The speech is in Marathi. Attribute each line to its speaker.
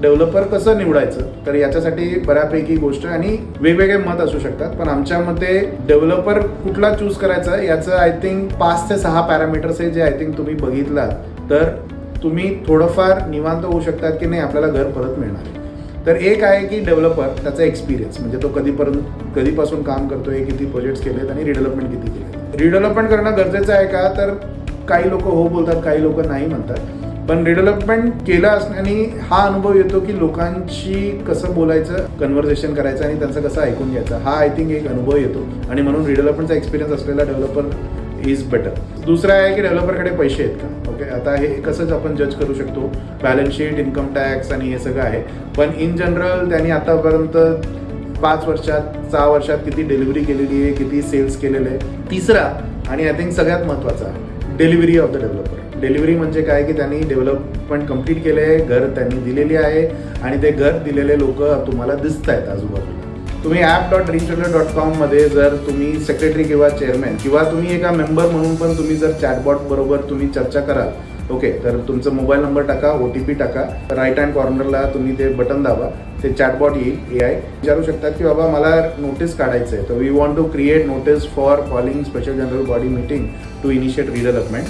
Speaker 1: डेव्हलपर कसं निवडायचं, तर याच्यासाठी बऱ्यापैकी गोष्ट आणि वेगवेगळे मत असू शकतात. पण आमच्या मते डेव्हलपर कुठला चूज करायचा याचं आय थिंक 5 ते 6 पॅरामीटर्स आहे, जे आय थिंक तुम्ही बघितलात तर तुम्ही थोडंफार निवांत होऊ शकतात की नाही आपल्याला घर परत मिळणार आहे. तर एक आहे की डेव्हलपर त्याचा एक्सपिरियन्स, म्हणजे तो कधीपासून काम करतोय, किती प्रोजेक्ट्स केलेत आणि रिडेव्हलपमेंट किती केले. रिडेव्हलपमेंट करणं गरजेचं आहे का, तर काही लोक हो बोलतात, काही लोक नाही म्हणतात. पण रिडेव्हलपमेंट केलं असण्याने हा अनुभव येतो की लोकांशी कसं बोलायचं, कन्व्हर्सेशन करायचं आणि त्यांचं कसं ऐकून घ्यायचं, हा आय थिंक एक अनुभव येतो. आणि म्हणून रिडेव्हलपमेंटचा एक्सपिरियन्स असलेला डेव्हलपर इज बेटर. दुसरं आहे की डेव्हलपरकडे पैसे आहेत का. ओके, आता हे कसंच आपण जज करू शकतो, बॅलन्स शीट, इन्कम टॅक्स आणि हे सगळं आहे. पण इन जनरल त्यांनी आतापर्यंत 5 वर्षात 6 वर्षात किती डिलिव्हरी केलेली आहे, किती सेल्स केलेले आहे. तिसरा आणि आय थिंक सगळ्यात महत्त्वाचा, delivery of the developer. Delivery म्हणजे काय की त्यांनी डेव्हलपमेंट कंप्लीट केले आहे, घर त्यांनी दिलेली आहे आणि ते घर दिलेले लोक तुम्हाला दिसत आहेत आजूबाजूला. तुम्ही app.reachwriter.com मध्ये जर तुम्ही सेक्रेटरी किंवा चेअरमॅन किंवा तुम्ही एका मेंबर म्हणून पण तुम्ही जर चॅटबॉट बरोबर तुम्ही चर्चा कराल, ओके, तर तुमचा मोबाईल नंबर टाका, OTP टाका, राईट हँड कॉर्नरला तुम्ही ते बटन दाबा, ते चॅटबॉट येईल. AI विचारू शकतात की बाबा मला नोटीस काढायचं आहे, तर we want to create notice for calling special general body meeting to initiate redevelopment.